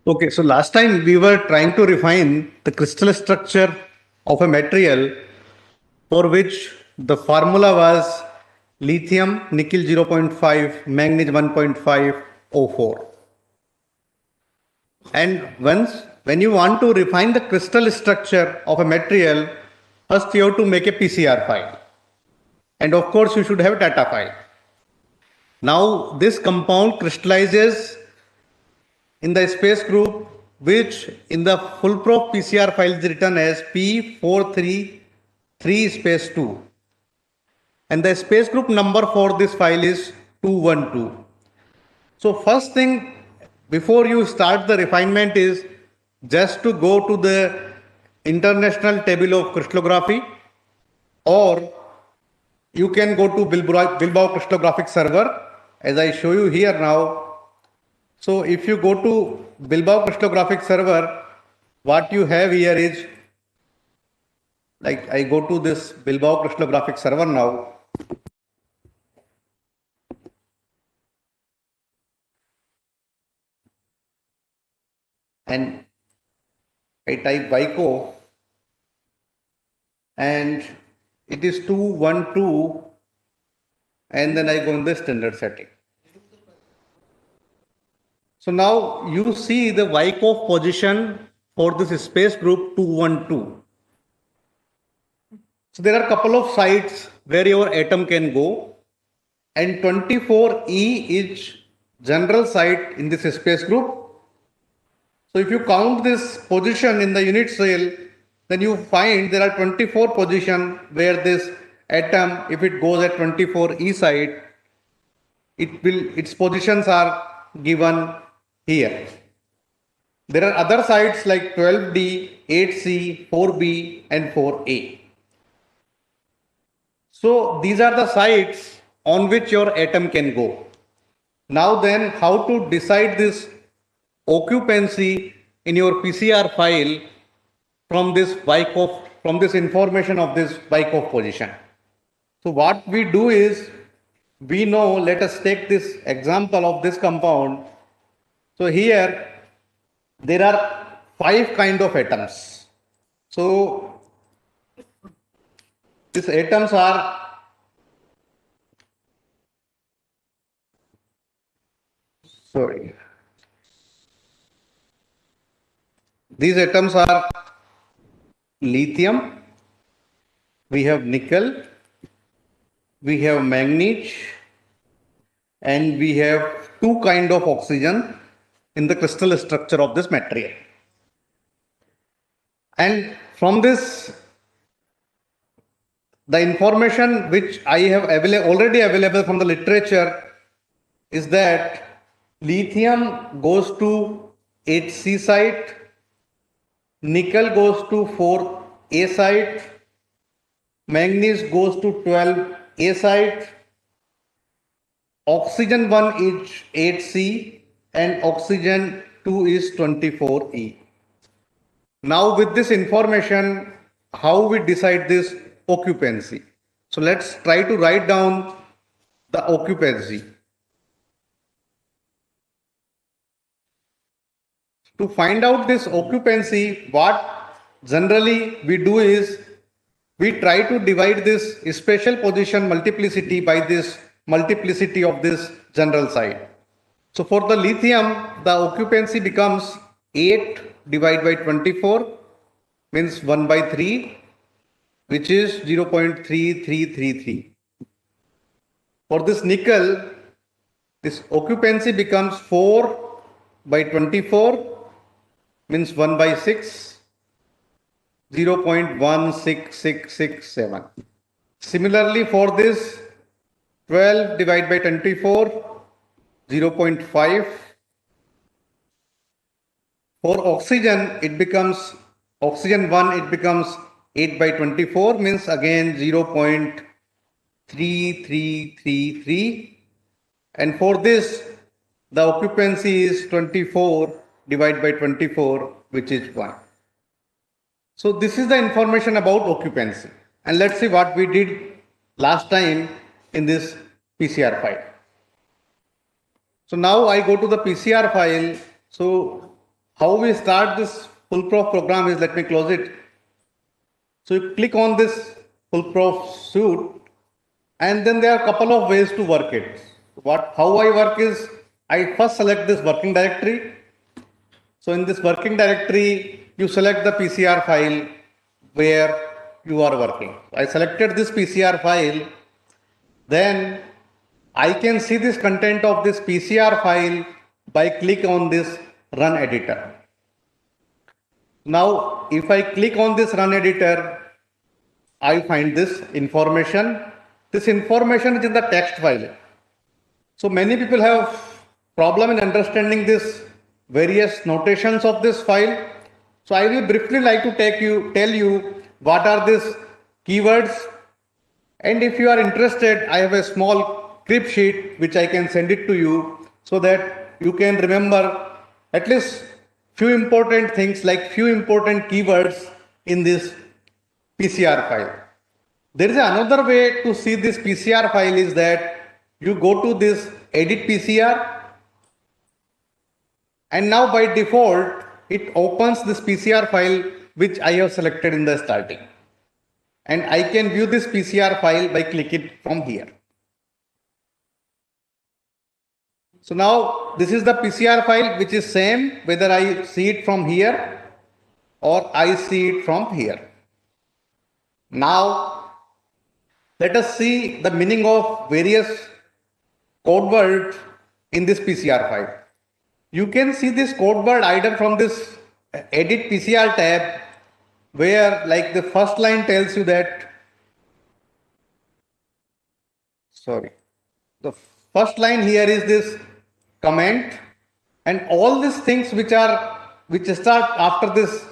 Okay, so last time we were trying to refine the crystal structure of a material for which the formula was lithium, nickel 0.5, manganese 1.5, O4. And when you want to refine the crystal structure of a material, first you have to make a PCR file. And of course, you should have data file. Now, this compound crystallizes in the space group, which in the full proof PCR file is written as P433 space 2. And the space group number for this file is 212. So first thing before you start the refinement is just to go to the International Table of Crystallography, or you can go to Bilbao Crystallographic Server as I show you here now. So if you go to Bilbao Crystallographic Server, what you have here is, like I go to this Bilbao Crystallographic Server now. And I type Vico and it is 212, and then I go in the standard setting. So now you see the Wyckoff position for this space group 212. So there are a couple of sites where your atom can go, and 24E is general site in this space group. So if you count this position in the unit cell, then you find there are 24 positions where this atom, if it goes at 24E site, its positions are given here. There are other sites like 12D, 8C, 4B and 4A. So these are the sites on which your atom can go. Now then, how to decide this occupancy in your PCR file from this Wyckoff, from this information of this Wyckoff position. So what we do is, we know, let us take this example of this compound. So here there are 5 kind of atoms. So these atoms are these atoms are lithium, we have nickel, we have manganese, and we have 2 kind of oxygen in the crystal structure of this material. And from this, the information which I have already available from the literature is that lithium goes to 8C site, nickel goes to 4A site, manganese goes to 12A site, oxygen 1 is 8C, and oxygen 2 is 24E. Now with this information, how we decide this occupancy? So let's try to write down the occupancy. To find out this occupancy, what generally we do is, we try to divide this spatial position multiplicity by this multiplicity of this general site. So for the lithium, the occupancy becomes 8 divided by 24, means 1 by 3, which is 0.3333. For this nickel, this occupancy becomes 4 by 24, means 1 by 6, 0.16667. Similarly, for this 12 divided by 24, 0.5. For oxygen, it becomes oxygen 1, it becomes 8 by 24, means again 0.3333. And for this, the occupancy is 24 divided by 24, which is 1. So this is the information about occupancy. And let's see what we did last time in this PCR file. So now I go to the PCR file. So how we start this Fullprof program is, let me close it. So you click on this Fullprof suite, and then there are a couple of ways to work it. How I work is, I first select this working directory. So in this working directory, you select the PCR file where you are working. I selected this PCR file, then I can see this content of this PCR file by click on this run editor. Now, if I click on this run editor, I find this information. This information is in the text file. So many people have problem in understanding this various notations of this file. So I will briefly like to tell you what are these keywords. And if you are interested, I have a small script sheet which I can send it to you so that you can remember at least few important things, like few important keywords in this PCR file. There is another way to see this PCR file is that you go to this edit PCR, and now by default it opens this PCR file which I have selected in the starting, and I can view this PCR file by clicking from here. So now this is the PCR file which is same whether I see it from here or I see it from here. Now let us see the meaning of various code words in this PCR file. You can see this code word either from this edit PCR tab, where like the first line tells you that, the first line here is this comment, and all these things which start after this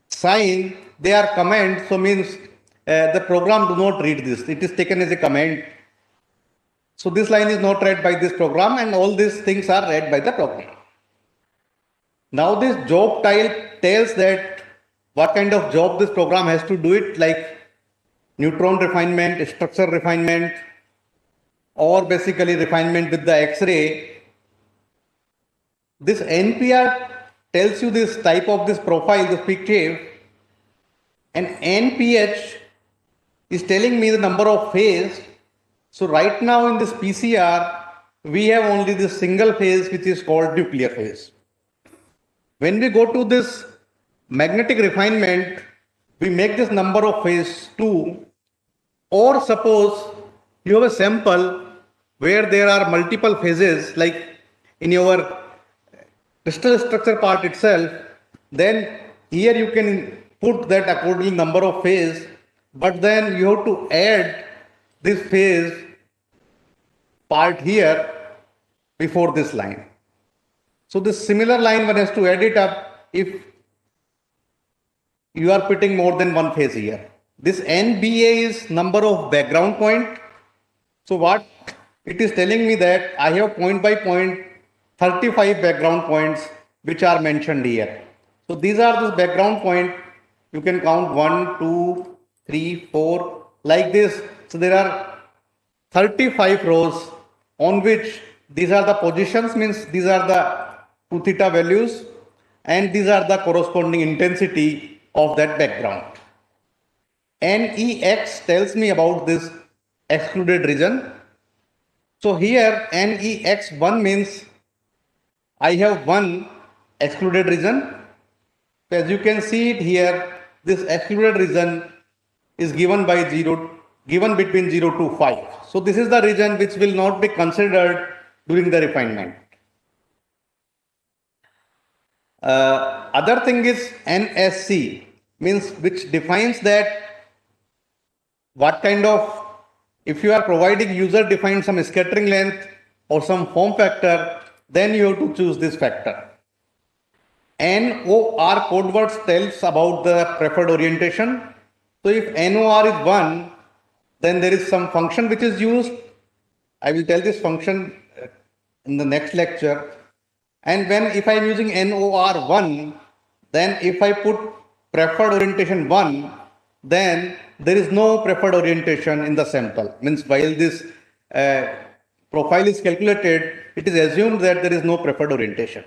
sign, they are comment. So means the program do not read this. It is taken as a comment. So this line is not read by this program, and all these things are read by the program. Now this job tile tells that what kind of job this program has to do it, like neutron refinement, structure refinement, or basically refinement with the X-ray. This NPR tells you this type of this profile, this picture, and NPH is telling me the number of phase. So right now in this PCR, we have only this single phase which is called nuclear phase. When we go to this magnetic refinement, we make this number of phase 2, or suppose you have a sample where there are multiple phases, like in your crystal structure part itself, then here you can put that according number of phase, but then you have to add this phase part here before this line. So this similar line one has to add it up if you are putting more than one phase here. This NBA is number of background point. So what it is telling me that I have point by point 35 background points which are mentioned here. So these are the background point. You can count 1, 2, 3, 4 like this. So there are 35 rows on which these are the positions, means these are the 2 theta values, and these are the corresponding intensity of that background. NEX tells me about this excluded region. So here NEX1 means I have one excluded region. As you can see it here, this excluded region is given between 0 to 5. So this is the region which will not be considered during the refinement. Other thing is NSC, means which defines that what kind of, if you are providing user defined some scattering length or some form factor, then you have to choose this factor. NOR code words tells about the preferred orientation. So if NOR is 1, then there is some function which is used. I will tell this function in the next lecture. And if I am using NOR 1, then if I put preferred orientation 1, then there is no preferred orientation in the sample. Means while this profile is calculated, it is assumed that there is no preferred orientation.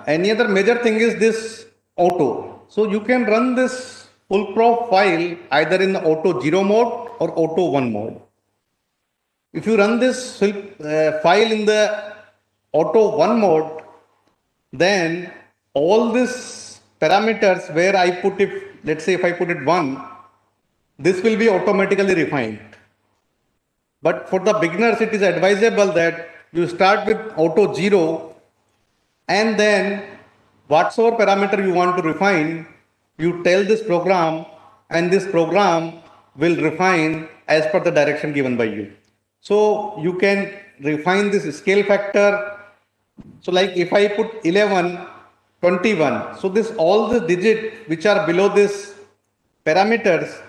Any other major thing is this auto. So you can run this full prop file either in the auto 0 mode or auto 1 mode. If you run this file in the auto 1 mode, then all these parameters where I put it, let's say if I put it 1, this will be automatically refined. But for the beginners, it is advisable that you start with auto 0 and then whatsoever parameter you want to refine, you tell this program and this program will refine as per the direction given by you. So you can refine this scale factor. So like if I put 11, 21, so this all the digits which are below this parameters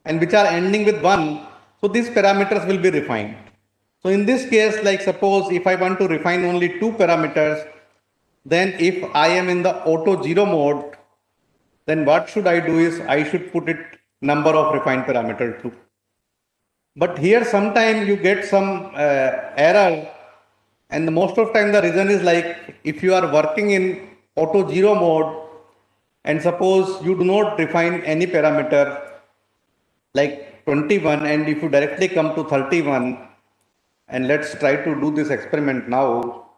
and which are ending with 1, so these parameters will be refined. So in this case, like suppose if I want to refine only two parameters, then if I am in the auto 0 mode, then what should I do is I should put it number of refined parameter 2. But here sometime you get some error, and most of time the reason is like if you are working in auto 0 mode and suppose you do not define any parameter like 21, and if you directly come to 31, and let's try to do this experiment now,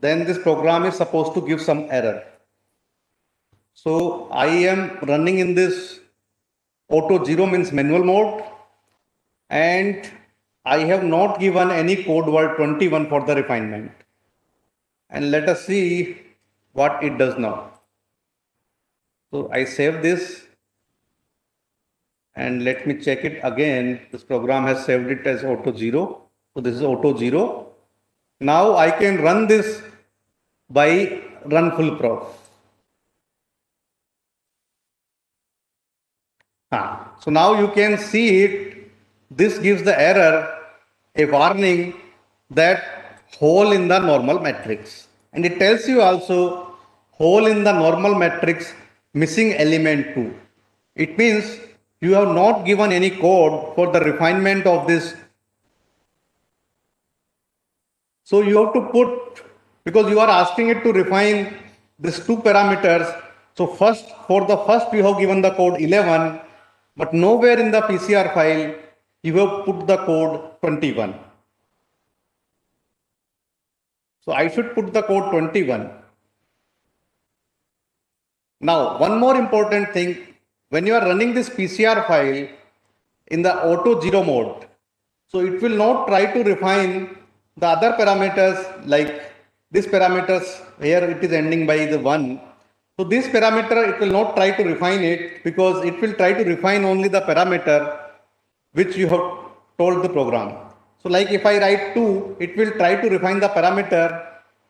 then this program is supposed to give some error. So I am running in this auto 0 means manual mode, and I have not given any code word 21 for the refinement. And let us see what it does now. So I save this and let me check it again. This program has saved it as auto 0. So this is auto 0. Now I can run this by run full prop. So now you can see it. This gives the error a warning that hole in the normal matrix. And it tells you also hole in the normal matrix missing element 2. It means you have not given any code for the refinement of this. So you have to put, because you are asking it to refine these two parameters. So first, for the first you have given the code 11, but nowhere in the PCR file you have put the code 21. So I should put the code 21. Now, one more important thing, when you are running this PCR file in the auto 0 mode, so it will not try to refine the other parameters like this parameters here it is ending by the 1. So this parameter it will not try to refine it because it will try to refine only the parameter which you have told the program. So like if I write 2, it will try to refine the parameter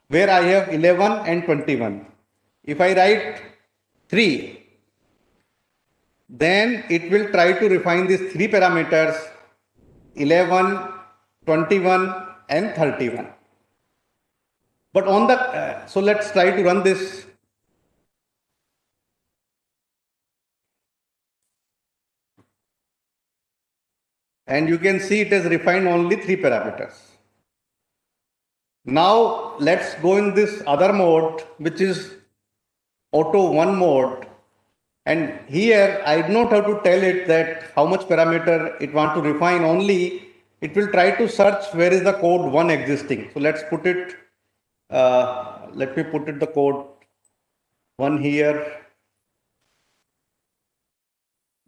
where I have 11 and 21. If I write 3, then it will try to refine these three parameters 11, 21 and 31. But on the, so let's try to run this. And you can see it has refined only three parameters. Now let's go in this other mode, which is auto 1 mode. And here I do not have to tell it that how much parameter it want to refine, only it will try to search where is the code 1 existing. So let's put it, let me put it the code 1 here.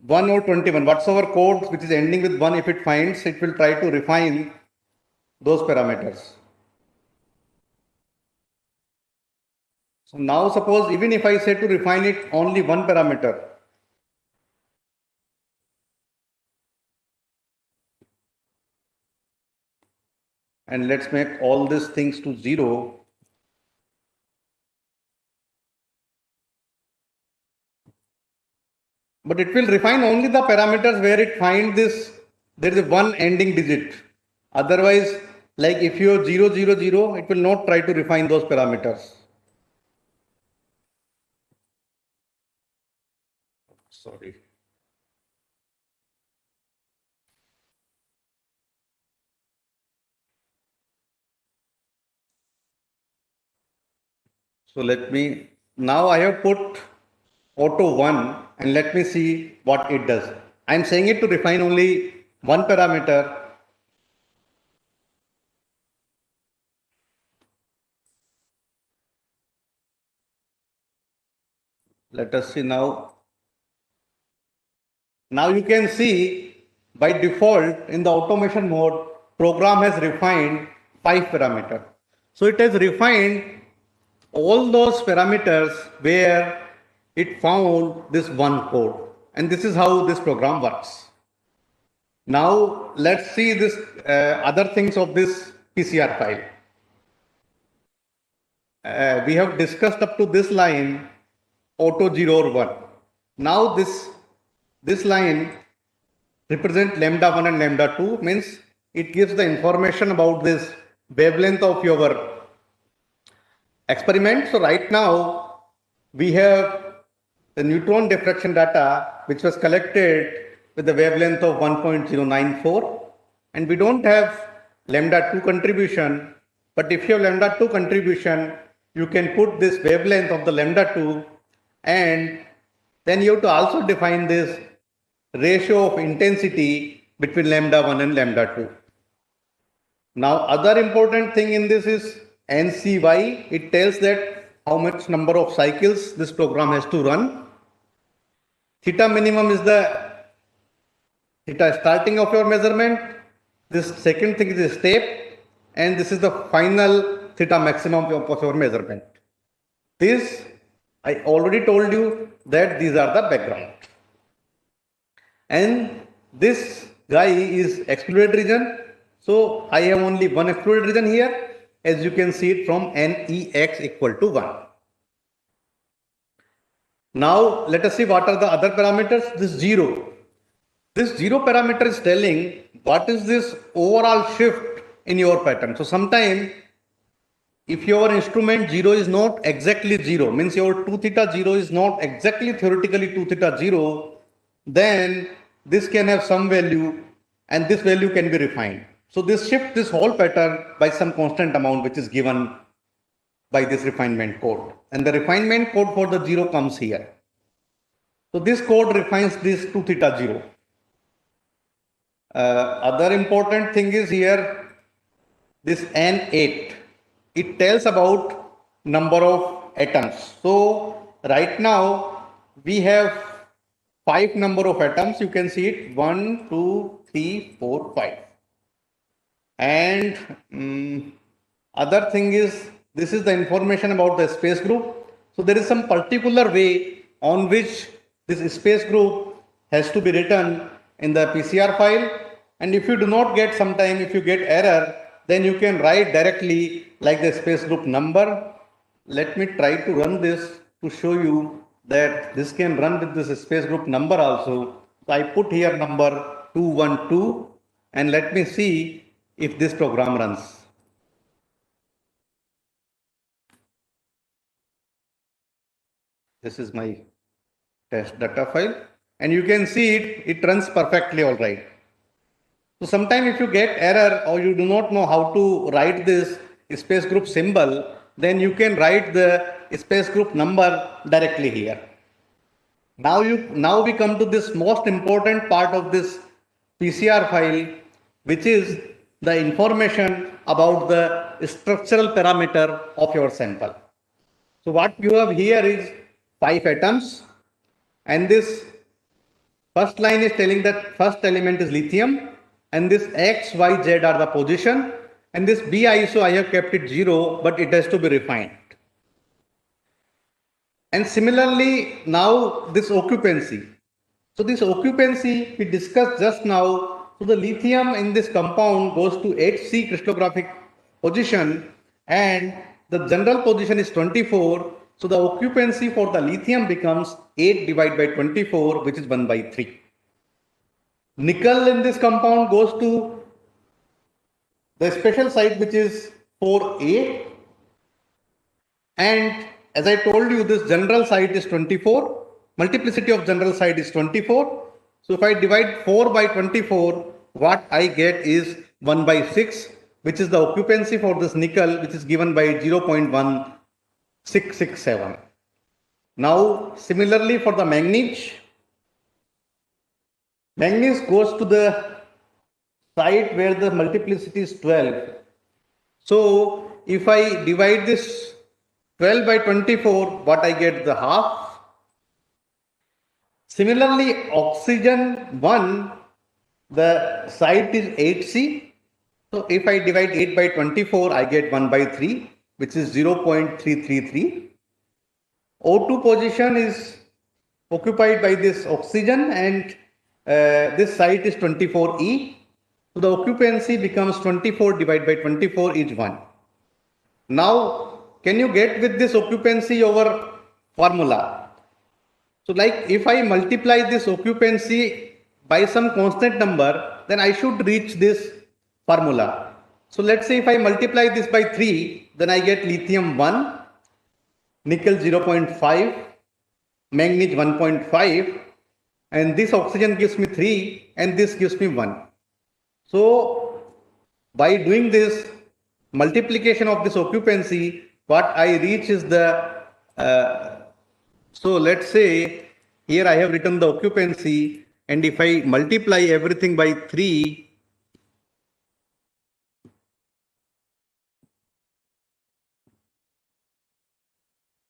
1 or 21, whatsoever code which is ending with 1, if it finds, it will try to refine those parameters. So now suppose even if I say to refine it only one parameter, and let's make all these things to 0. But it will refine only the parameters where it finds this, there is one ending digit. Otherwise, like if you have 0, 0, 0, it will not try to refine those parameters. Sorry. So let me, now I have put auto 1 and let me see what it does. I am saying it to refine only one parameter. Let us see now. Now you can see by default in the automation mode, program has refined 5 parameters. So it has refined all those parameters where it found this one code. And this is how this program works. Now let's see this other things of this PCR file. We have discussed up to this line auto 0 or 1. Now this line represent lambda 1 and lambda 2 means it gives the information about this wavelength of your experiment. So right now we have the neutron diffraction data which was collected with the wavelength of 1.094 and we don't have lambda 2 contribution, but if you have lambda 2 contribution you can put this wavelength of the lambda 2 and then you have to also define this ratio of intensity between lambda 1 and lambda 2. Now other important thing in this is NCY. It tells that how much number of cycles this program has to run. Theta minimum is the theta starting of your measurement. This second thing is a step and this is the final theta maximum of your measurement. This I already told you that these are the background. And this guy is excluded region. So I have only one excluded region here, as you can see it from NEX equal to 1. Now let us see what are the other parameters. This 0. This 0 parameter is telling what is this overall shift in your pattern. So sometime if your instrument 0 is not exactly 0, means your 2 theta 0 is not exactly theoretically 2 theta 0, then this can have some value and this value can be refined. So this shift this whole pattern by some constant amount which is given by this refinement code. And the refinement code for the 0 comes here. So this code refines this 2 theta 0. Other important thing is here, this N8. It tells about number of atoms. So right now we have 5 number of atoms. You can see it 1, 2, 3, 4, 5. And other thing is this is the information about the space group. So there is some particular way on which this space group has to be written in the PCR file. And if you do not get sometime, if you get error, then you can write directly like the space group number. Let me try to run this to show you that this can run with this space group number also. So I put here number 212 and let me see if this program runs. This is my test data file and you can see it runs perfectly all right. So sometime if you get error or you do not know how to write this space group symbol, then you can write the space group number directly here. Now we come to this most important part of this PCR file, which is the information about the structural parameter of your sample. So what you have here is 5 atoms and this first line is telling that first element is lithium and this X, Y, Z are the position and this B ISO I have kept it 0 but it has to be refined. And similarly now this occupancy. So this occupancy we discussed just now. So the lithium in this compound goes to HC crystallographic position and the general position is 24. So the occupancy for the lithium becomes 8 divided by 24 which is 1 by 3. Nickel in this compound goes to the special site which is 4A and as I told you this general site is 24, multiplicity of general site is 24. So if I divide 4 by 24, what I get is 1 by 6 which is the occupancy for this nickel which is given by 0.1 667. Now, similarly for the manganese goes to the site where the multiplicity is 12. So, if I divide this 12 by 24, what I get the half. Similarly, oxygen 1, the site is 8C. So, if I divide 8 by 24, I get 1 by 3, which is 0.333. O2 position is occupied by this oxygen, and this site is 24E. So the occupancy becomes 24 divided by 24 is 1. Now, can you get with this occupancy over formula? So like if I multiply this occupancy by some constant number, then I should reach this formula. So let's say if I multiply this by 3, then I get lithium 1, nickel 0.5, manganese 1.5, and this oxygen gives me 3 and this gives me 1. So by doing this multiplication of this occupancy, what I reach is the, so let's say here I have written the occupancy, and if I multiply everything by 3,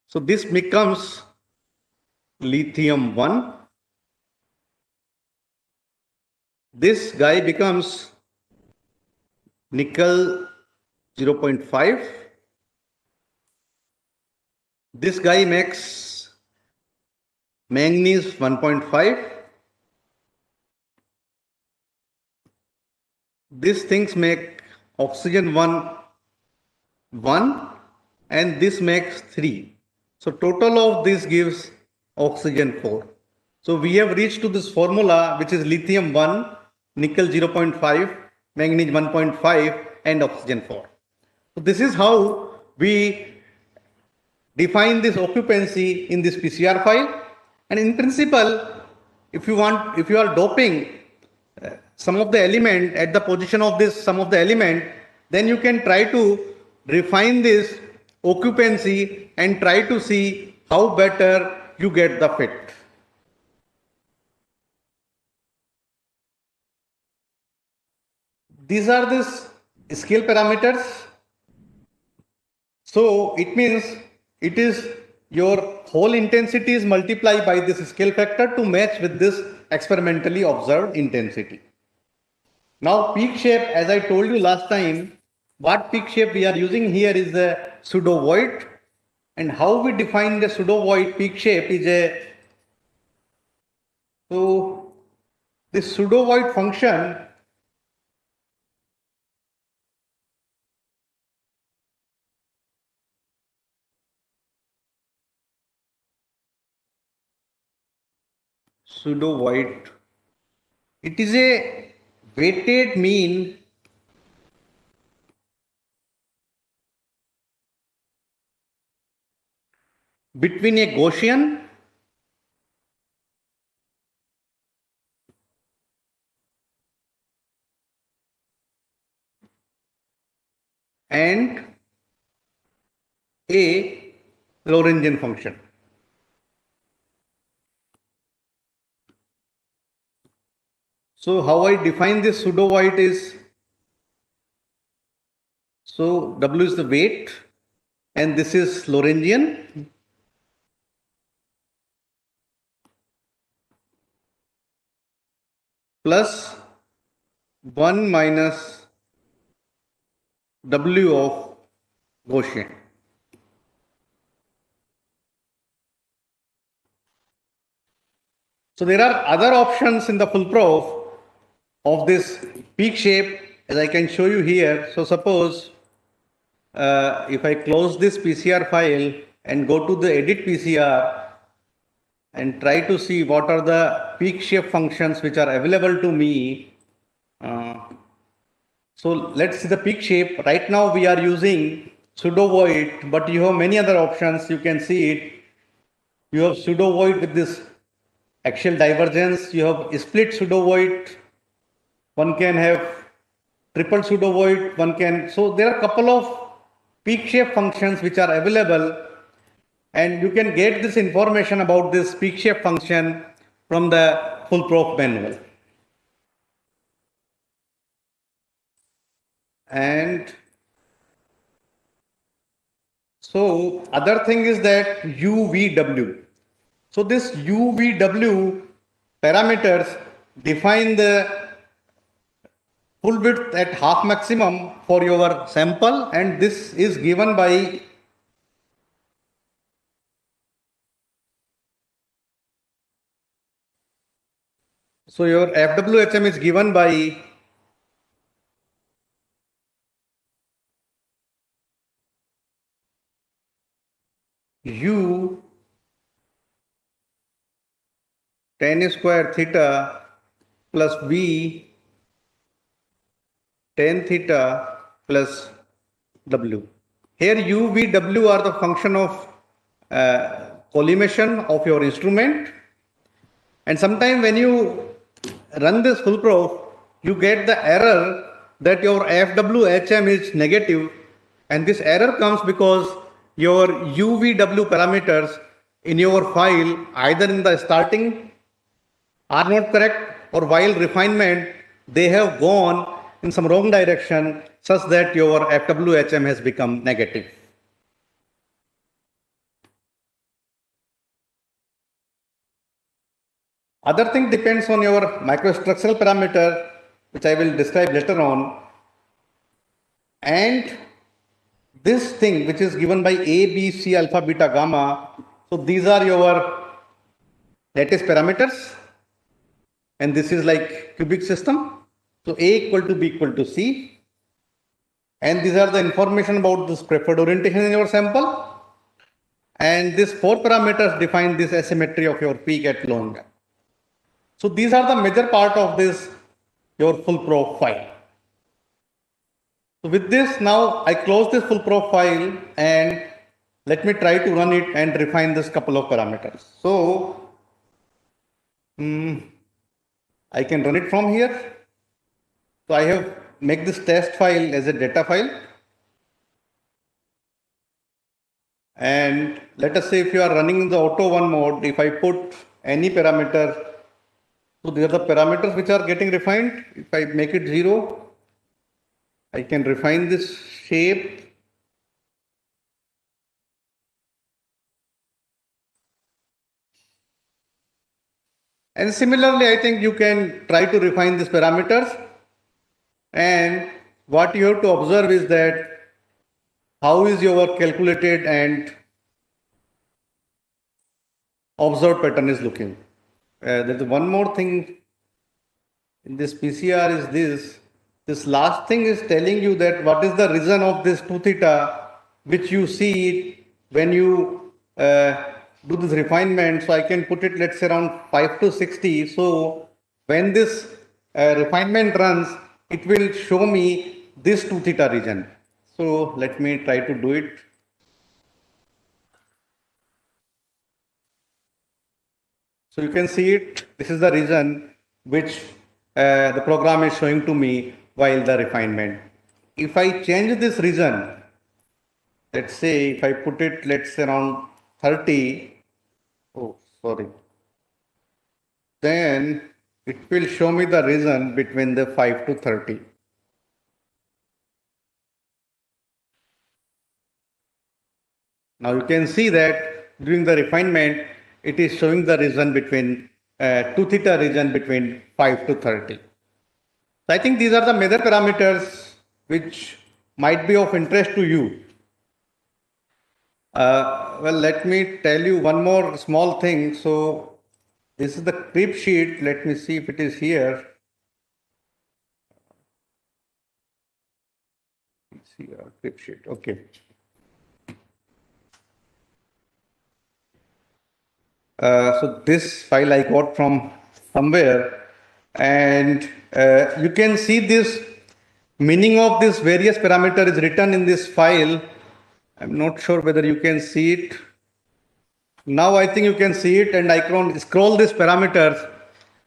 so this becomes lithium 1. This guy becomes nickel 0.5. This guy makes manganese 1.5. These things make oxygen 1, and this makes 3. So total of this gives oxygen 4. So we have reached to this formula, which is lithium 1, nickel 0.5, manganese 1.5, and oxygen 4. So this is how we define this occupancy in this PCR file. And in principle, if you are doping some of the element at the position of this some of the element, then you can try to refine this occupancy and try to see how better you get the fit. These are these scale parameters. So it means it is your whole intensity is multiplied by this scale factor to match with this experimentally observed intensity. Now peak shape, as I told you last time, what peak shape we are using here is the pseudo void, and how we define the pseudo void peak shape is a, so this pseudo void function it is a weighted mean between a Gaussian and a Lorentzian function. So how I define this pseudo void is, so W is the weight and this is Lorentzian, plus 1 minus W of Gaussian. So there are other options in the full proof of this peak shape, as I can show you here. So suppose if I close this PCR file and go to the edit PCR and try to see what are the peak shape functions which are available to me. So let's see the peak shape. Right now we are using pseudo void, but you have many other options. You can see it. You have pseudo void with this axial divergence. You have split pseudo void. One can have triple pseudo void. One can. So there are a couple of peak shape functions which are available, And you can get this information about this peak shape function from the full proof manual. And so other thing is that UVW. So this UVW parameters define the full width at half maximum for your sample, and this is given by so your FWHM is given by U tan square theta plus V tan theta plus W. Here U, V, W are the function of collimation of your instrument, and sometimes when you run this full proof, you get the error that your FWHM is negative, and this error comes because your UVW parameters in your file either in the starting are not correct, or while refinement they have gone in some wrong direction such that your FWHM has become negative. Other thing depends on your microstructural parameter, which I will describe later on. And this thing which is given by A, B, C, alpha, beta, gamma. So these are your lattice parameters. And this is like cubic system. So A equal to B equal to C. And these are the information about this preferred orientation in your sample. And these four parameters define this asymmetry of your peak at low angle. So these are the major part of this, your full profile. So with this, now I close this full profile and let me try to run it and refine this couple of parameters. So I can run it from here. So I have make this test file as a data file. And let us say if you are running in the auto one mode, if I put any parameter, so these are the parameters which are getting refined. If I make it 0, I can refine this shape. And similarly, I think you can try to refine these parameters. And what you have to observe is that how is your calculated and observed pattern is looking. There's one more thing in this PCR is this last thing is telling you that what is the reason of this 2 theta which you see when you do this refinement. So I can put it, let's say, around 5 to 60. So when this refinement runs, it will show me this 2 theta region. So let me try to do it. So you can see it. This is the region which the program is showing to me while the refinement. If I change this region, let's say if I put it, let's say around 30, oh, sorry, then it will show me the region between the 5 to 30. Now you can see that during the refinement, it is showing the region between 2 theta region between 5 to 30. So I think these are the major parameters which might be of interest to you. Well, let me tell you one more small thing. So this is the creep sheet. Let me see if it is here. See, creep sheet. Okay. So this file I got from somewhere, and you can see this meaning of this various parameter is written in this file. I'm not sure whether you can see it. Now I think you can see it, and I can scroll these parameters.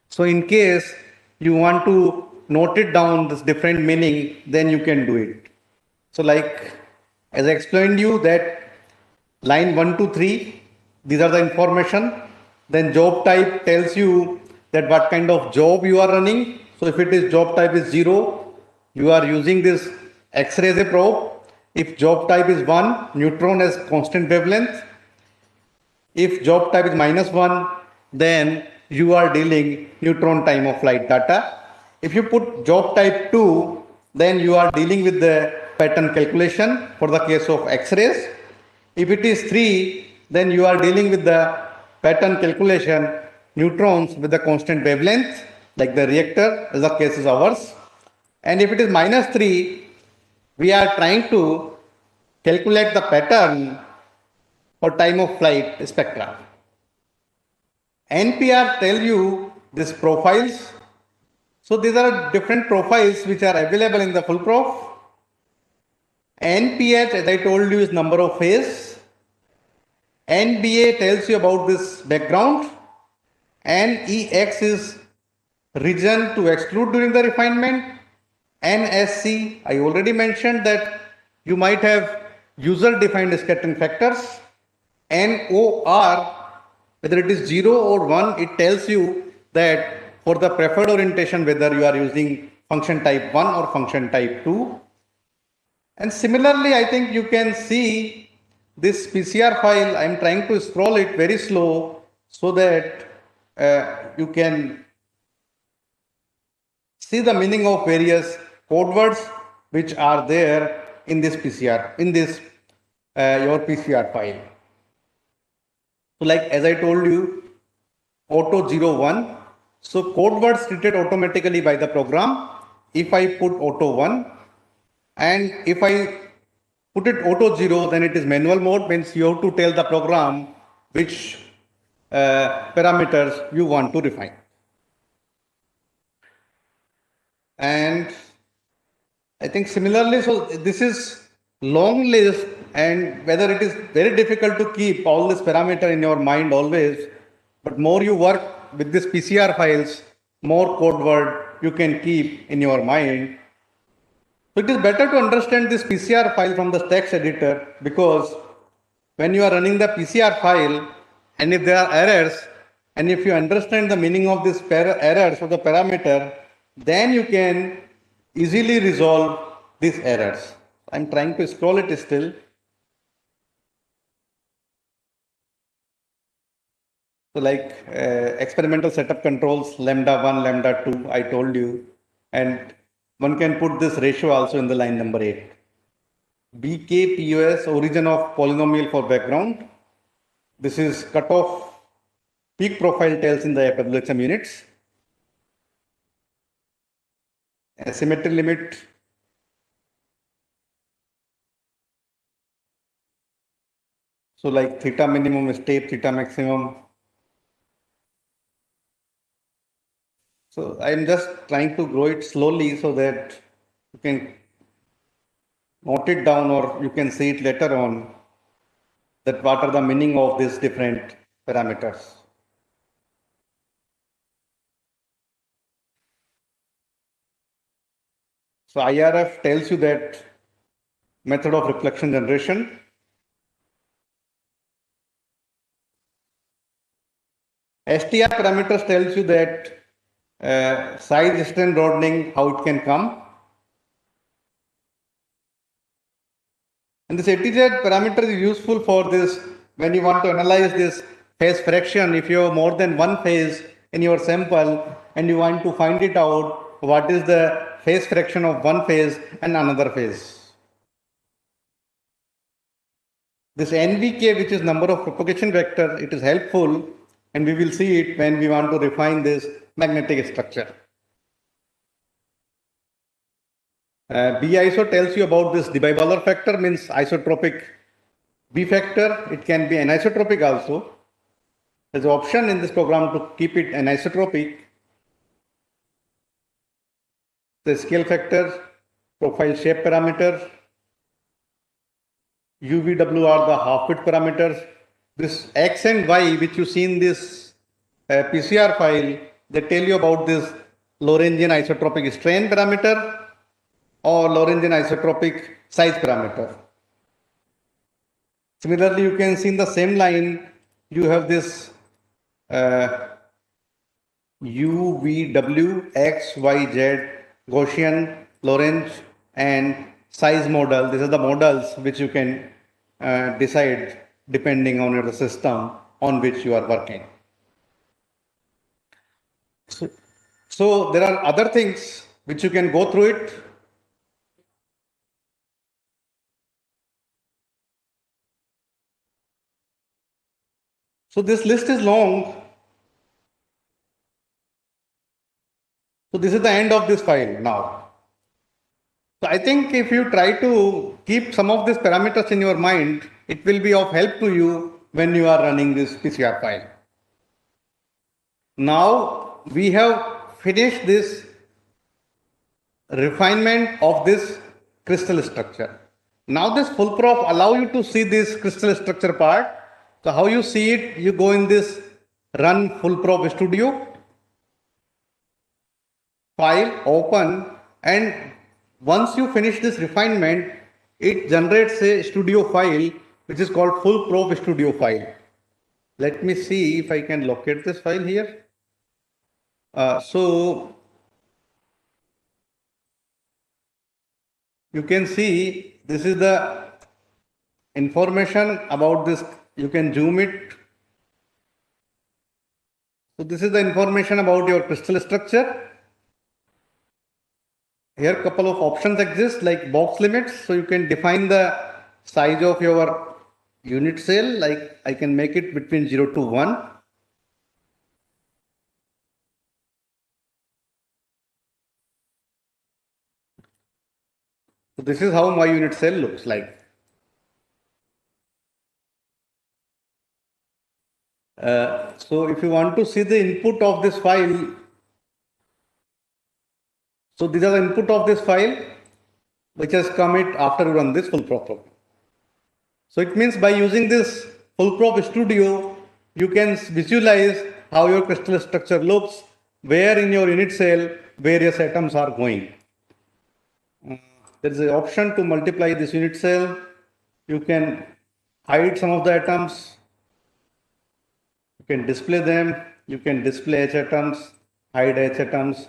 So in case you want to note it down, this different meaning, then you can do it. So like, as I explained you that line 1 to 3, these are the information. Then job type tells you that what kind of job you are running. So if it is job type is 0, you are using this X-ray as a probe. If job type is 1, neutron as constant wavelength. If job type is -1, then you are dealing neutron time of flight data. If you put job type 2, then you are dealing with the pattern calculation for the case of X-rays. If it is 3, then you are dealing with the pattern calculation, neutrons with the constant wavelength, like the reactor, as the case is ours. And if it is -3, we are trying to calculate the pattern for time of flight spectra. NPR tell you these profiles. So these are different profiles which are available in the full prof. NPH, as I told you, is number of phase. NBA tells you about this background. NEX is region to exclude during the refinement. NSC, I already mentioned that you might have user defined scattering factors. NOR, whether it is 0 or 1, it tells you that for the preferred orientation, whether you are using function type 1 or function type 2. And similarly, I think you can see this PCR file. I'm trying to scroll it very slow so that you can see the meaning of various code words which are there in this PCR, in this your PCR file. So like as I told you, auto 01. So code words treated automatically by the program. If I put auto 1 and if I put it auto 0, then it is manual mode, means you have to tell the program which parameters you want to refine. And I think similarly, so this is long list, and whether it is very difficult to keep all this parameter in your mind always, but more you work with this PCR files, more code word you can keep in your mind. So it is better to understand this PCR file from the text editor, because when you are running the PCR file and if there are errors, and if you understand the meaning of this errors of the parameter, then you can easily resolve these errors. I'm trying to scroll it still. So like experimental setup controls, lambda 1, lambda 2, I told you. And one can put this ratio also in the line number 8. BKPOS, origin of polynomial for background. This is cutoff peak profile tells in the FWHM units. Asymmetry limit. So like theta minimum is tape, theta maximum. So I'm just trying to grow it slowly so that you can note it down, or you can see it later on, that what are the meaning of these different parameters. So IRF tells you that method of reflection generation. STR parameters tells you that size, strength, broadening, how it can come. And this ATZ parameter is useful for this when you want to analyze this phase fraction. If you have more than one phase in your sample and you want to find it out, what is the phase fraction of one phase and another phase. This NVK, which is number of propagation vector, it is helpful, and we will see it when we want to refine this magnetic structure. B-iso tells you about this Debye-Waller factor, means isotropic B factor. It can be anisotropic also. There's an option in this program to keep it anisotropic. The scale factor, profile shape parameter, UVW are the half width parameters. This X and Y, which you see in this PCR file, they tell you about this Lorentzian isotropic strain parameter or Lorentzian isotropic size parameter. Similarly, you can see in the same line, you have this uh, U, V, W, X, Y, Z, Gaussian, Lorentz, and size model. These are the models which you can decide depending on your system on which you are working. So, so there are other things which you can go through it. So this list is long. So this is the end of this file now. So I think if you try to keep some of these parameters in your mind, it will be of help to you when you are running this PCR file. Now we have finished this refinement of this crystal structure. Now this full prop allow you to see this crystal structure part. So how you see it, you go in this run full prop studio, file, open, and once you finish this refinement, it generates a studio file which is called full prop studio file. Let me see if I can locate this file here. So you can see this is the information about this. You can zoom it. So this is the information about your crystal structure. Here couple of options exist like box limits. So you can define the size of your unit cell, like I can make it between 0 to 1. So this is how my unit cell looks like. So if you want to see the input of this file, so these are the input of this file which has come it after you run this full prop program. So it means by using this full prop studio, you can visualize how your crystal structure looks, where in your unit cell various atoms are going. There is an option to multiply this unit cell. You can hide some of the atoms. You can display them. You can display H atoms, hide H atoms.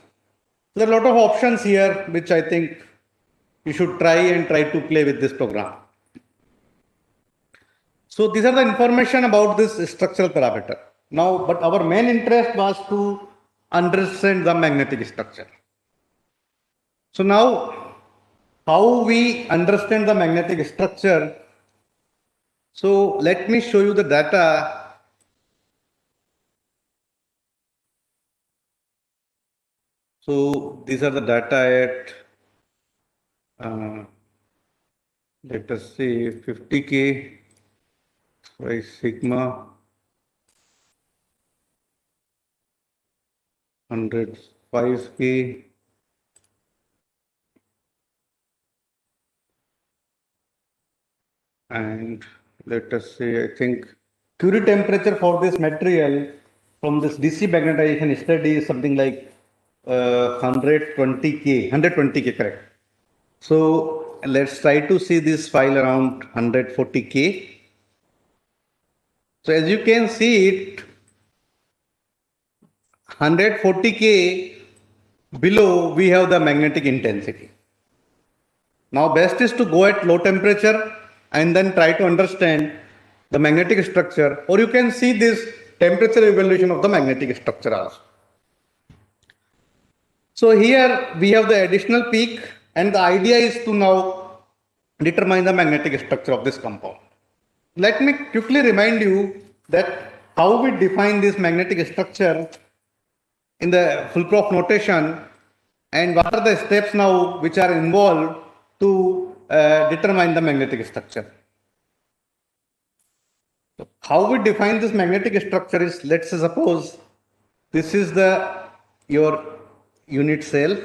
There are a lot of options here, which I think you should try to play with this program. So these are the information about this structural parameter. Now, but our main interest was to understand the magnetic structure. So now, how we understand the magnetic structure? So let me show you the data. So these are the data at, let us say 50K by sigma 105K. And let us say, I think Curie temperature for this material from this DC magnetization study is something like 120K, correct. So let's try to see this file around 140K. So as you can see it, 140K below we have the magnetic intensity. Now best is to go at low temperature and then try to understand the magnetic structure, or you can see this temperature evaluation of the magnetic structure also. So here we have the additional peak, and the idea is to now determine the magnetic structure of this compound. Let me quickly remind you that how we define this magnetic structure in the full prop notation, and what are the steps now which are involved to determine the magnetic structure. So how we define this magnetic structure is, let's suppose this is the your unit cell.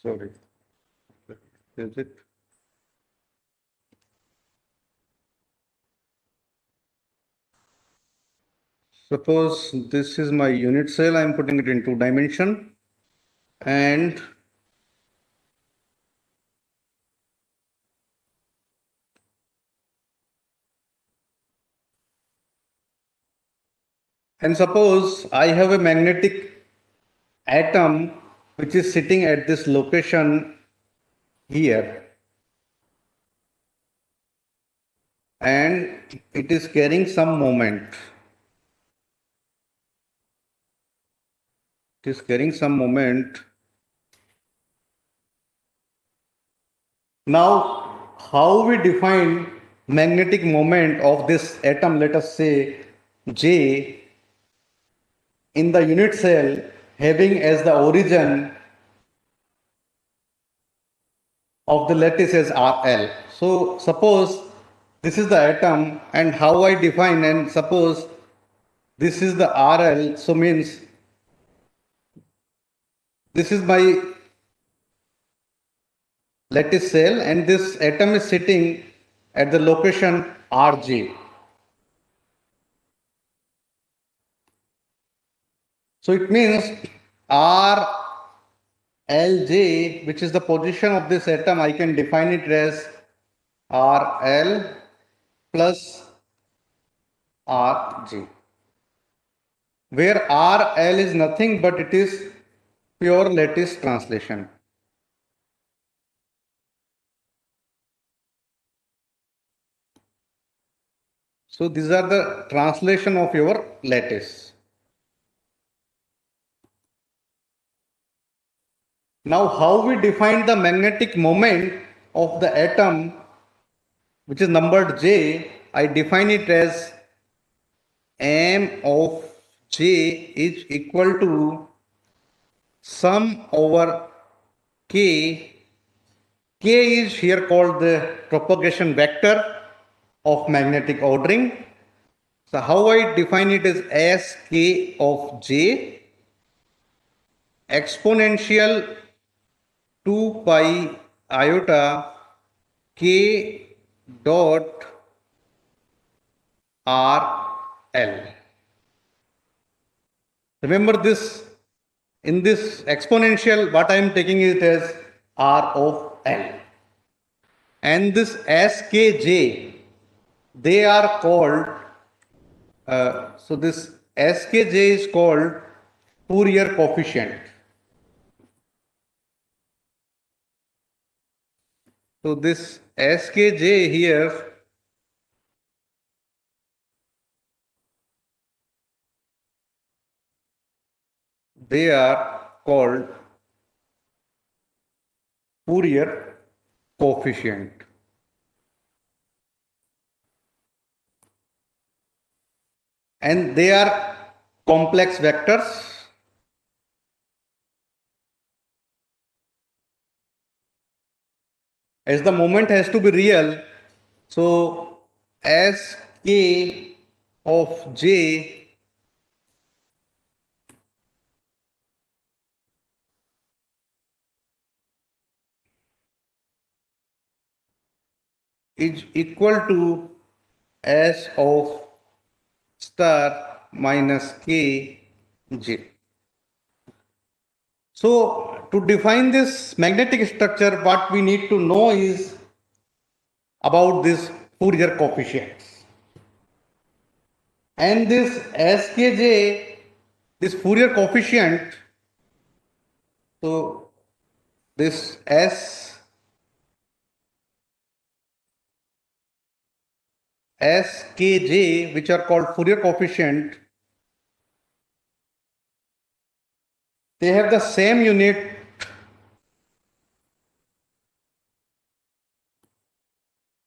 Sorry, is it? Suppose this is my unit cell, I'm putting it into dimension, and suppose I have a magnetic atom which is sitting at this location here, and it is carrying some moment. It is carrying some moment. Now, how we define magnetic moment of this atom, let us say J, in the unit cell having as the origin of the lattice as RL. So suppose this is the atom, and how I define, and suppose this is the RL, so means this is my lattice cell and this atom is sitting at the location RJ. So it means RLJ, which is the position of this atom, I can define it as RL plus RJ, where RL is nothing but it is pure lattice translation. So these are the translation of your lattice. Now how we define the magnetic moment of the atom which is numbered J, I define it as M of J is equal to sum over K. K is here called the propagation vector of magnetic ordering. So how I define it is Sk of J exponential 2 pi iota K dot RL. Remember this, in this exponential, what I am taking it as R of L. And this Skj, they are called, so this Skj is called Fourier coefficient. So this Skj here, they are called Fourier coefficient. And they are complex vectors. As the moment has to be real, so Sk of J is equal to S of star minus Kj. So to define this magnetic structure, what we need to know is about this Fourier coefficients. And this Skj, this Fourier coefficient, so this Skj, which are called Fourier coefficient, they have the same unit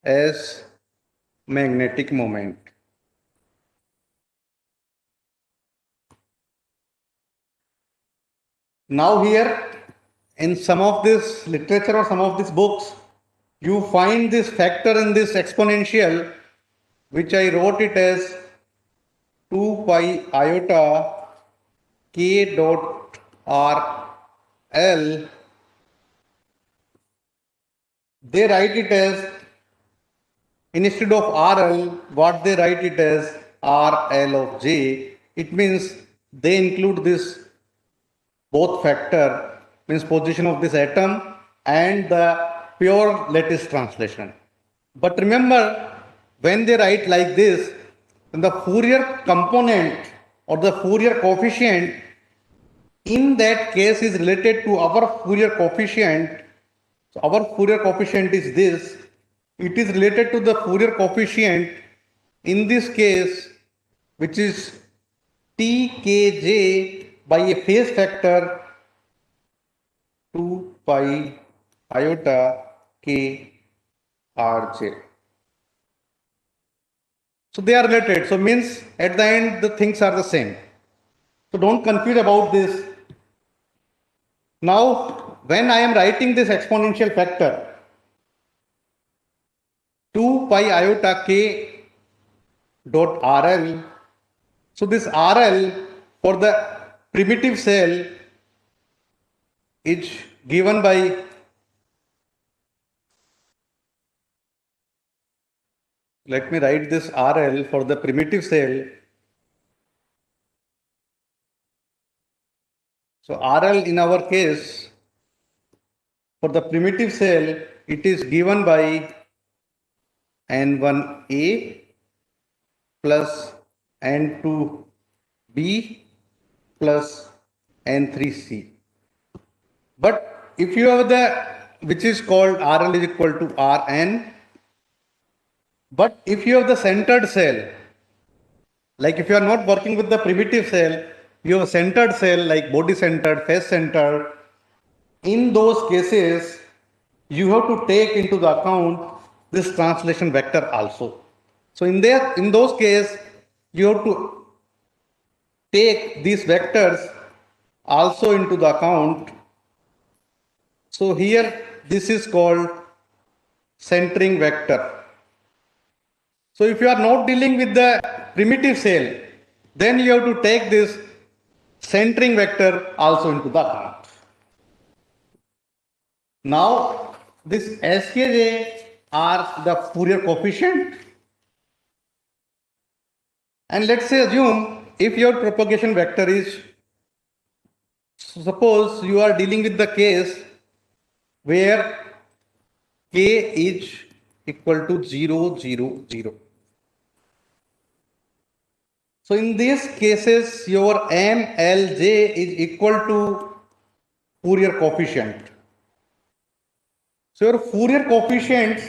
as magnetic moment. Now here in some of this literature or some of these books, you find this factor in this exponential, which I wrote it as 2 pi iota K dot R L. They write it as, instead of RL, what they write it as RL of J. it means they include this both factor, means position of this atom and the pure lattice translation. But remember, when they write like this, then the Fourier component or the Fourier coefficient in that case is related to our Fourier coefficient. So our Fourier coefficient is this. It is related to the Fourier coefficient in this case, which is Tkj by a phase factor 2 pi iota k rj. So they are related. So means at the end the things are the same. So don't confuse about this. Now when I am writing this exponential factor 2 pi iota k dot RL. So this RL for the primitive cell is given by let me write this RL for the primitive cell. So RL in our case for the primitive cell it is given by N1A plus N2B plus N3C. But if you have the which is called RL is equal to Rn, but if you have the centered cell, like if you are not working with the primitive cell, you have a centered cell like body centered, face centered. In those cases, you have to take into the account this translation vector also. So in those cases, you have to take these vectors also into the account. So here this is called centering vector. So if you are not dealing with the primitive cell, then you have to take this centering vector also into the account. Now this Skj are the Fourier coefficient, and let's say assume if your propagation vector is, suppose you are dealing with the case where k is equal to 0, 0, 0. So in these cases, your MLJ is equal to Fourier coefficient. So your Fourier coefficient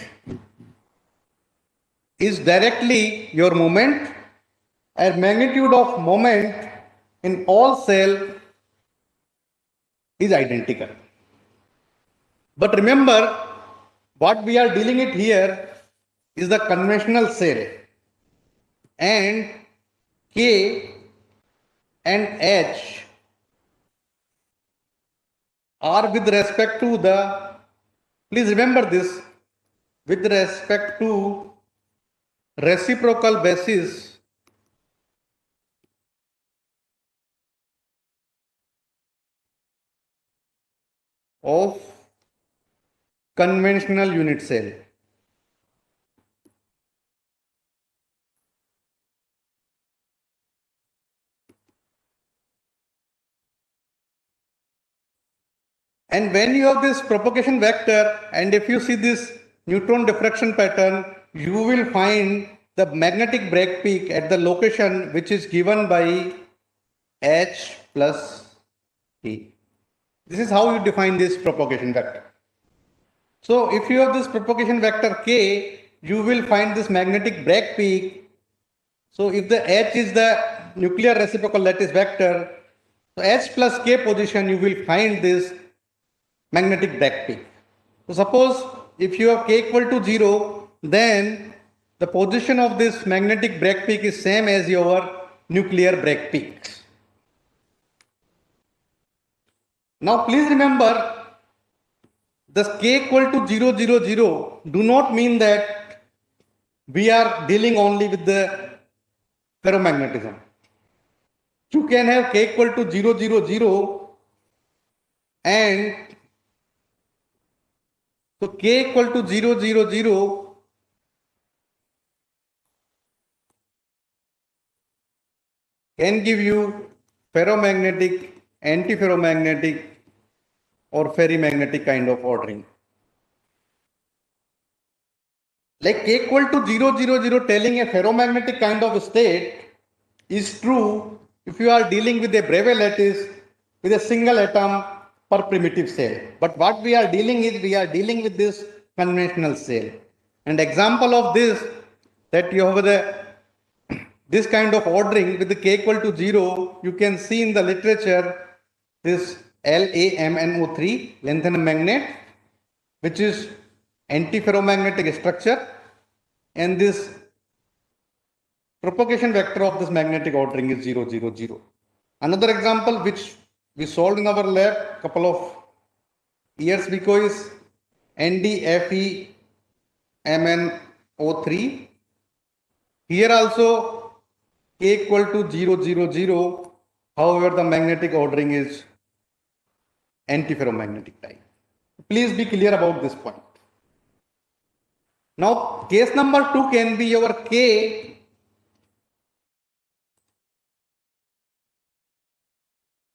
is directly your moment, and magnitude of moment in all cell is identical. But remember, what we are dealing it here is the conventional cell, and K and H are with respect to the, please remember this, with respect to reciprocal basis of conventional unit cell. And when you have this propagation vector, and if you see this neutron diffraction pattern, you will find the magnetic break peak at the location which is given by H plus P. This is how you define this propagation vector. So if you have this propagation vector K, you will find this magnetic break peak. So if the H is the nuclear reciprocal lattice vector, so H plus K position, you will find this magnetic break peak. So suppose if you have K equal to 0, then the position of this magnetic break peak is same as your nuclear break peak. Now please remember, the K equal to 0, 0, 0 do not mean that we are dealing only with the ferromagnetism. You can have K equal to 0, 0, 0 and so K equal to 0, 0, 0 can give you ferromagnetic, antiferromagnetic, or ferrimagnetic kind of ordering. Like K equal to 0, 0, 0 telling a ferromagnetic kind of state is true if you are dealing with a Bravais lattice with a single atom per primitive cell. But what we are dealing is we are dealing with this conventional cell. And example of this that you have the this kind of ordering with the K equal to 0, you can see in the literature this LAMNO3 lanthanum magnet, which is antiferromagnetic structure, and this propagation vector of this magnetic ordering is 0, 0, 0. Another example which we solved in our lab couple of years ago is NDFeMnO3. Here also K equal to 0, 0, 0. However, the magnetic ordering is antiferromagnetic type. Please be clear about this point. Now, case number 2 can be your K.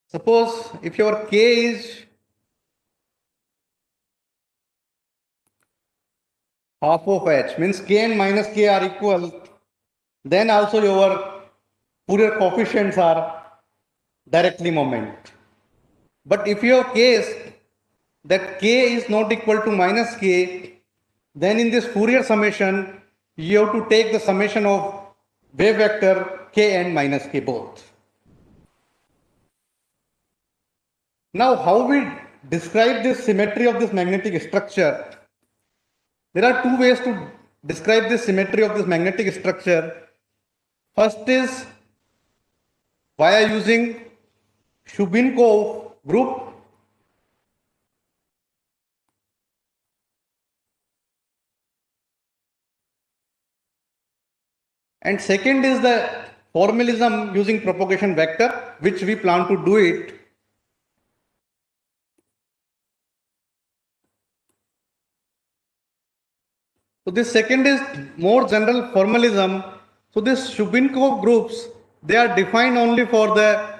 Suppose if your K is half of H, means K and minus K are equal, then also your Fourier coefficients are directly moment. But if your case that K is not equal to minus K, then in this Fourier summation, you have to take the summation of wave vector K and minus K both. Now, how we describe this symmetry of this magnetic structure? There are two ways to describe this symmetry of this magnetic structure. First is via using Shubin-Kov group. And second is the formalism using propagation vector, which we plan to do it. So this second is more general formalism. So this Shubin-Kov groups, they are defined only for the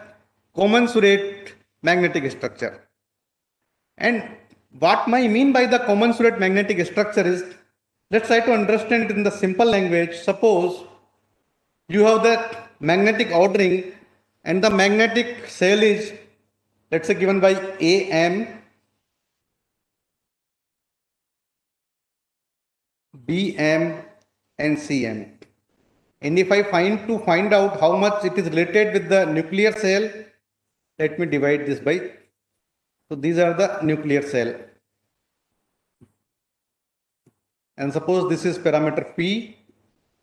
commensurate magnetic structure. And what I mean by the commensurate magnetic structure is, let's try to understand it in the simple language. Suppose you have the magnetic ordering and the magnetic cell is, let's say, given by AM, BM, and CM. And if I find out how much it is related with the nuclear cell, let me divide this by. So these are the nuclear cell. And suppose this is parameter P,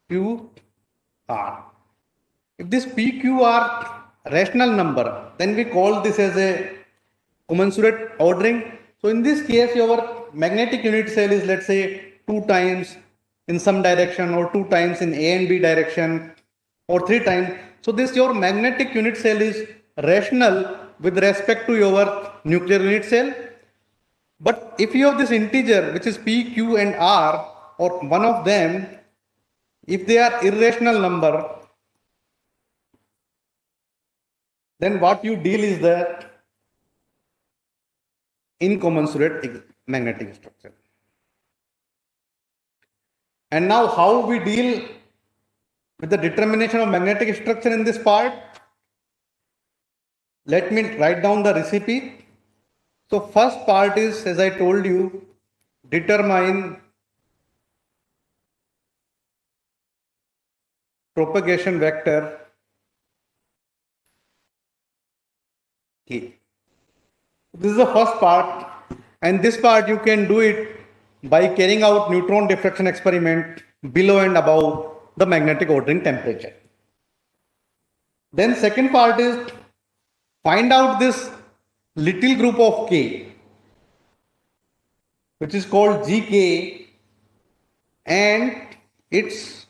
Q, R. If this P, Q, R rational number, then we call this as a commensurate ordering. So in this case, your magnetic unit cell is, let's say, 2 times in some direction, or 2 times in A and B direction, or 3 times. So this your magnetic unit cell is rational with respect to your nuclear unit cell. But if you have this integer which is P, Q, and R, or one of them, if they are irrational number, then what you deal is the incommensurate magnetic structure. And now how we deal with the determination of magnetic structure in this part? Let me write down the recipe. So first part is, as I told you, determine propagation vector K. This is the first part, and this part you can do it by carrying out neutron diffraction experiment below and above the magnetic ordering temperature. Then second part is find out this little group of K, which is called GK, and its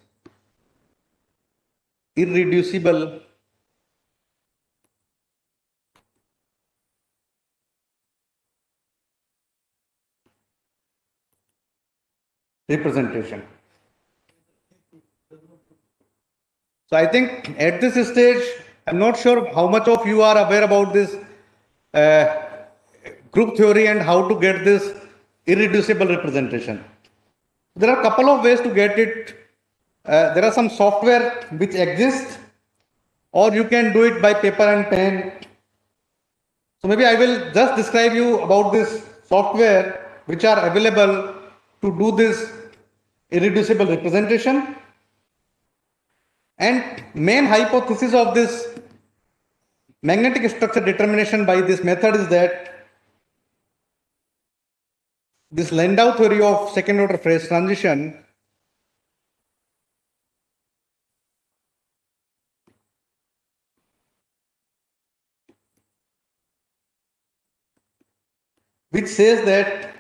irreducible representation. So I think at this stage I'm not sure how much of you are aware about this group theory and how to get this irreducible representation. There are a couple of ways to get it. There are some software which exists, or you can do it by paper and pen. So maybe I will just describe you about this software which are available to do this irreducible representation. And main hypothesis of this magnetic structure determination by this method is that this Landau theory of second order phase transition which says that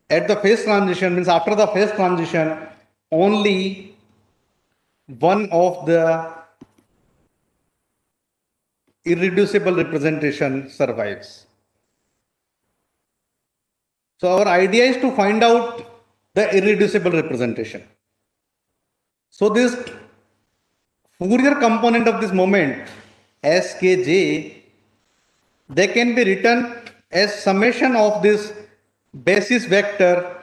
at the phase transition, means after the phase transition, only one of the irreducible representation survives. So our idea is to find out the irreducible representation. So this Fourier component of this moment, Skj, they can be written as summation of this basis vector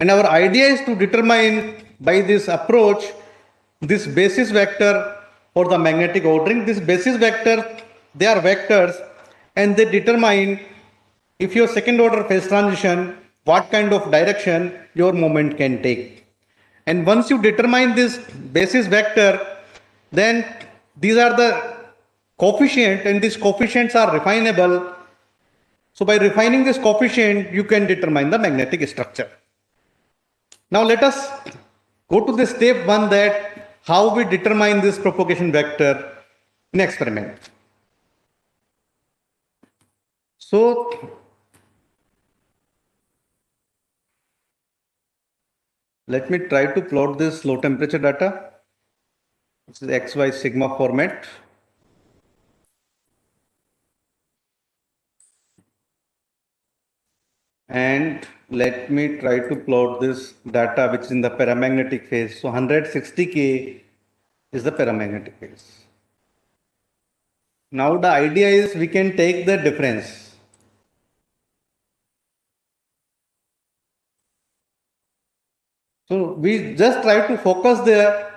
and our idea is to determine by this approach this basis vector for the magnetic ordering. This basis vector, they are vectors and they determine if your second order phase transition, what kind of direction your moment can take. And once you determine this basis vector, then these are the coefficient and these coefficients are refinable. So by refining this coefficient, you can determine the magnetic structure. Now let us go to the step one, that how we determine this propagation vector in experiment. So let me try to plot this low temperature data. This is XY sigma format. And let me try to plot this data which is in the paramagnetic phase. So 160K is the paramagnetic phase. Now the idea is we can take the difference. So we just try to focus the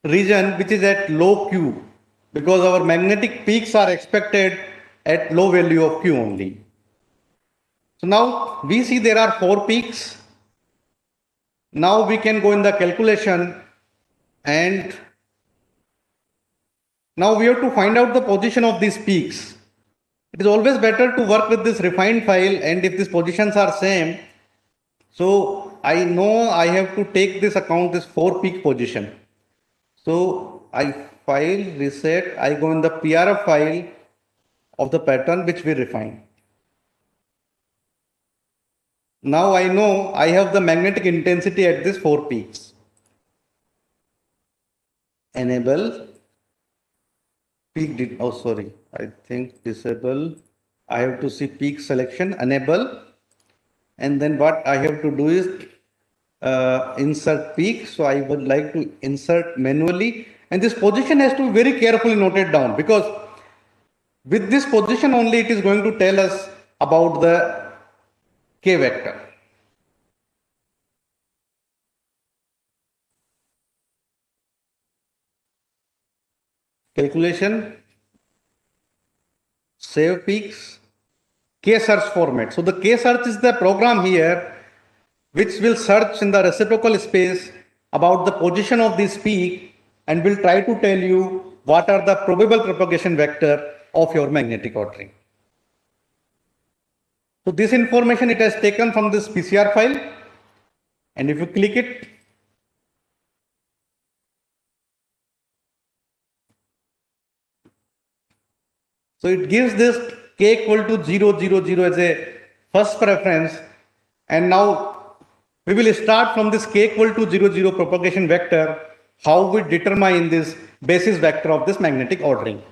region which is at low Q, because our magnetic peaks are expected at low value of Q only. So now we see there are 4 peaks. Now we can go in the calculation and now we have to find out the position of these peaks. It is always better to work with this refined file, and if these positions are same, so I know I have to take this account, this 4 peak position. So I file reset, I go in the PRF file of the pattern which we refine. Now I know I have the magnetic intensity at these 4 peaks. Enable peak, I think disable. I have to see peak selection, enable, and then what I have to do is insert peak. So I would like to insert manually, and this position has to be very carefully noted down, because with this position only it is going to tell us about the K vector. Calculation, save peaks, K search format. So the K search is the program here which will search in the reciprocal space about the position of this peak and will try to tell you what are the probable propagation vector of your magnetic ordering. So this information it has taken from this PCR file, and if you click it, so it gives this K equal to 0, 0, 0 as a first preference, and now we will start from this K equal to 0, 0 propagation vector, how we determine this basis vector of this magnetic ordering.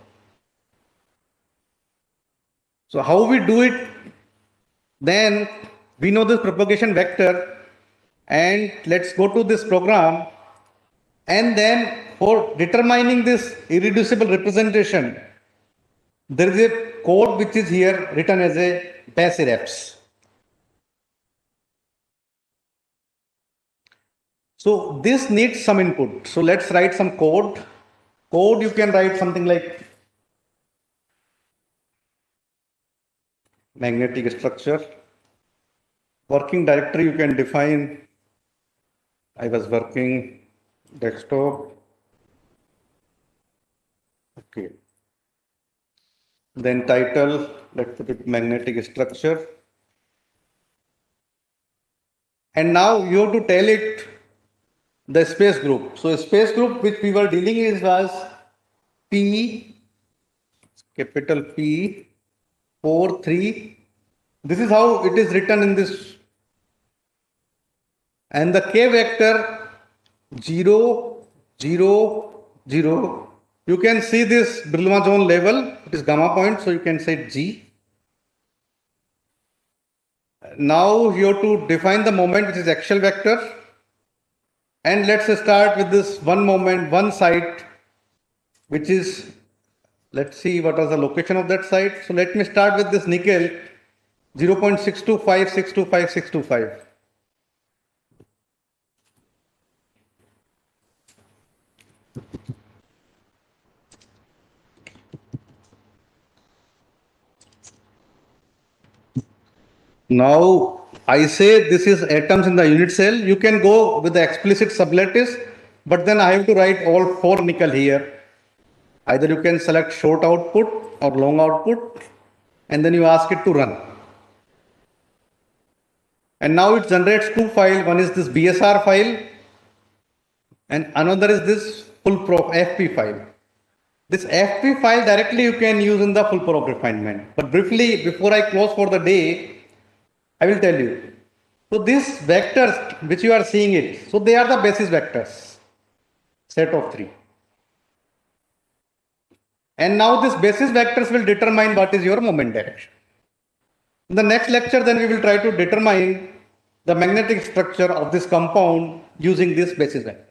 So how we do it, then we know this propagation vector, And let's go to this program. And then for determining this irreducible representation, there is a code which is here written as a bash refs. So this needs some input. So let's write some code. Code you can write something like magnetic structure. Working directory you can define. I was working desktop. Okay. Then title, let's put it magnetic structure. And now you have to tell it the space group. So space group which we were dealing is was P, capital P, 4, 3. This is how it is written in this. And the K vector 0, 0, 0. You can see this Brillouin zone level, it is gamma point, so you can say G. Now you have to define the moment which is axial vector. And let's start with this one moment, one site, which is, let's see what was the location of that site. So let me start with this nickel 0.625, 625, 625. Now I say this is atoms in the unit cell. You can go with the explicit sublattice, but then I have to write all 4 nickel here. Either you can select short output or long output, and then you ask it to run. And now it generates 2 files. One is this BSR file, and another is this full prof FP file. This FP file directly you can use in the full prof refinement. But briefly, before I close for the day, I will tell you. So these vectors which you are seeing it, so they are the basis vectors, set of 3. And now this basis vectors will determine what is your moment direction. In the next lecture, then we will try to determine the magnetic structure of this compound using this basis vector.